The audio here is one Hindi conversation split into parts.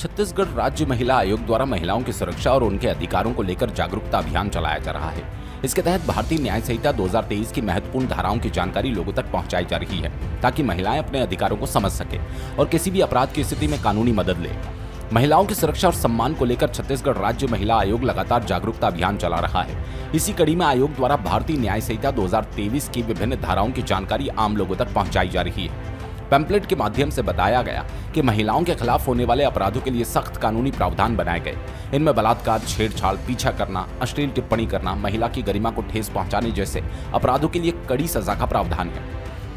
छत्तीसगढ़ राज्य महिला आयोग द्वारा महिलाओं की सुरक्षा और उनके अधिकारों को लेकर जागरूकता अभियान चलाया जा रहा है। इसके तहत भारतीय न्याय संहिता 2023 की महत्वपूर्ण धाराओं की जानकारी लोगों तक पहुंचाई जा रही है, ताकि महिलाएं अपने अधिकारों को समझ सके और किसी भी अपराध की स्थिति में कानूनी मदद ले। महिलाओं की सुरक्षा और सम्मान को लेकर छत्तीसगढ़ राज्य महिला आयोग लगातार जागरूकता अभियान चला रहा है। इसी कड़ी में आयोग द्वारा भारतीय न्याय संहिता 2023 की विभिन्न धाराओं की जानकारी आम लोगों तक पहुंचाई जा रही है। पैम्पलेट के माध्यम से बताया गया कि महिलाओं के खिलाफ होने वाले अपराधों के लिए सख्त कानूनी प्रावधान बनाए गए। इनमें बलात्कार, छेड़छाड़, पीछा करना, अश्लील टिप्पणी करना, महिला की गरिमा को ठेस पहुंचाने जैसे अपराधों के लिए कड़ी सजा का प्रावधान है।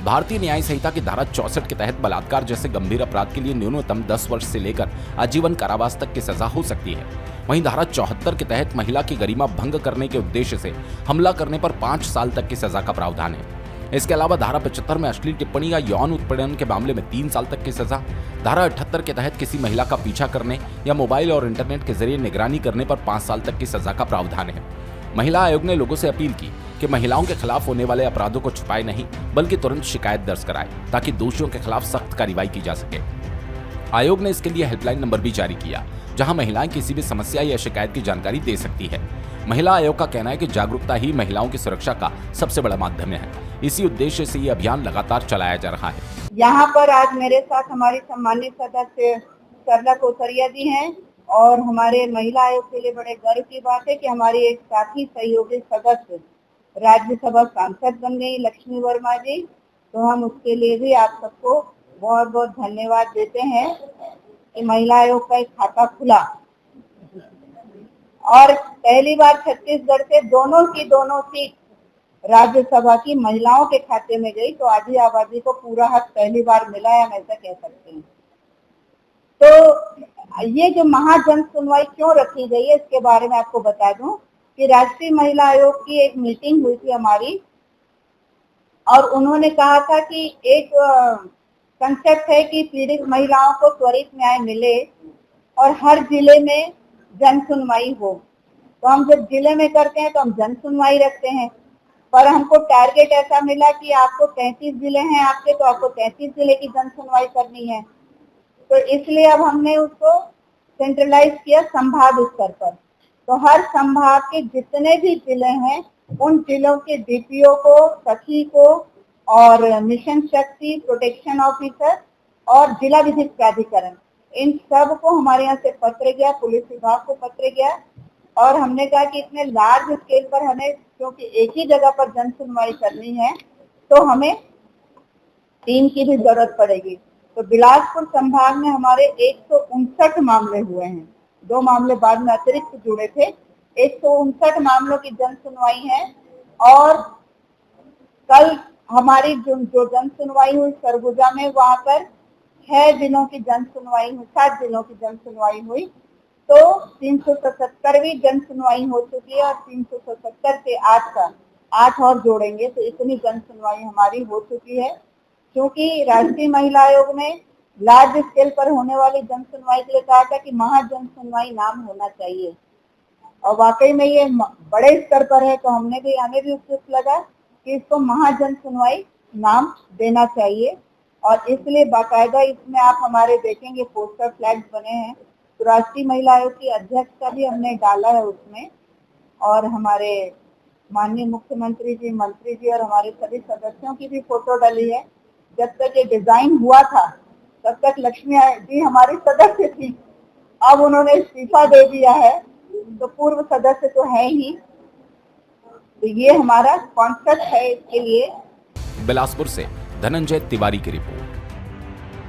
भारतीय न्याय संहिता की धारा 64 के तहत बलात्कार जैसे गंभीर अपराध के लिए न्यूनतम 10 वर्ष से लेकर आजीवन कारावास तक की सजा हो सकती है। वहीं धारा 74 के तहत महिला की गरिमा भंग करने के उद्देश्य से हमला करने पर 5 साल तक की सजा का प्रावधान है। इसके अलावा धारा 75 में अश्लील टिप्पणी या यौन उत्पीड़न के मामले में 3 साल तक की सजा, धारा 78 के तहत किसी महिला का पीछा करने या मोबाइल और इंटरनेट के जरिए निगरानी करने पर 5 साल तक की सजा का प्रावधान है। महिला आयोग ने लोगों से अपील की कि महिलाओं के खिलाफ होने वाले अपराधों को छुपाए नहीं, बल्कि तुरंत शिकायत दर्ज कराए, ताकि दोषियों के खिलाफ सख्त कार्रवाई की जा सके। आयोग ने इसके लिए हेल्पलाइन नंबर भी जारी किया, जहां महिलाएं किसी भी समस्या या शिकायत की जानकारी दे सकती है। महिला आयोग का कहना है कि जागरूकता ही महिलाओं की सुरक्षा का सबसे बड़ा माध्यम है। इसी उद्देश्य से ये अभियान लगातार चलाया जा रहा है। यहाँ पर आज मेरे साथ हमारी सम्मानित सदस्य सरला कोसरिया जी हैं और हमारे महिला आयोग के लिए बड़े गर्व की बात है कि हमारी एक साथी सहयोगी सदस्य राज्यसभा सांसद बन गई लक्ष्मी वर्मा जी। तो हम उसके लिए भी आप सबको बहुत बहुत धन्यवाद देते हैं कि महिला आयोग का एक खाता खुला और पहली बार छत्तीसगढ़ से दोनों की दोनों सीट राज्यसभा की महिलाओं के खाते में गई। तो आधी आबादी को पूरा हक पहली बार मिला है, हम ऐसा कह सकते हैं। तो ये जो महाजन सुनवाई क्यों रखी गई है, इसके बारे में आपको बता दूं कि राष्ट्रीय महिला आयोग की एक मीटिंग हुई थी हमारी, और उन्होंने कहा था कि एक कंसेप्ट है कि पीड़ित महिलाओं को त्वरित न्याय मिले और हर जिले में जन सुनवाई हो। तो हम जब जिले में करते हैं तो हम जन सुनवाई रखते हैं, पर हमको टारगेट ऐसा मिला कि आपको 33 जिले हैं आपके, तो आपको 33 जिले की जन सुनवाई करनी है। तो इसलिए अब हमने उसको सेंट्रलाइज किया संभाग स्तर पर। तो हर संभाग के जितने भी जिले हैं उन जिलों के डीपीओ को, सखी को और मिशन शक्ति, प्रोटेक्शन ऑफिसर और जिला विधिक प्राधिकरण, इन सब को हमारे यहाँ से पत्र गया, पुलिस विभाग को पत्र गया और हमने कहा कि इतने लार्ज स्केल पर हमें, क्योंकि एक ही जगह पर जन सुनवाई करनी है, तो हमें टीम की भी जरूरत पड़ेगी। तो बिलासपुर संभाग में हमारे 159 मामले हुए हैं, 2 मामले बाद में अतिरिक्त जुड़े थे। 159 मामलों की जन सुनवाई है और कल हमारी जो जन सुनवाई हुई सरगुजा में, वहां पर 6 दिनों की जन सुनवाई हुई, 7 दिनों की जन सुनवाई हुई। तो 377वीं जन सुनवाई हो चुकी है और 377 से 8 और जोड़ेंगे, तो इतनी जन सुनवाई हमारी हो चुकी है। क्योंकि राष्ट्रीय महिला आयोग ने लार्ज स्केल पर होने वाली जन सुनवाई के लिए कहा था कि महाजन सुनवाई नाम होना चाहिए, और वाकई में ये बड़े स्तर पर है। तो हमें भी उपयुक्त लगा कि इसको महाजन सुनवाई नाम देना चाहिए, और इसलिए बाकायदा इसमें आप हमारे देखेंगे पोस्टर फ्लैग्स बने हैं। तो राष्ट्रीय महिला आयोग की अध्यक्ष का भी हमने डाला है उसमें, और हमारे माननीय मुख्यमंत्री जी, मंत्री जी और हमारे सभी सदस्यों की भी फोटो डली है। जब तक ये डिजाइन हुआ था तब तक लक्ष्मी जी हमारी सदस्य थी, अब उन्होंने इस्तीफा दे दिया है, तो पूर्व सदस्य तो है ही। तो ये हमारा कॉन्सेप्ट है इसके लिए। बिलासपुर से धनंजय तिवारी की रिपोर्ट।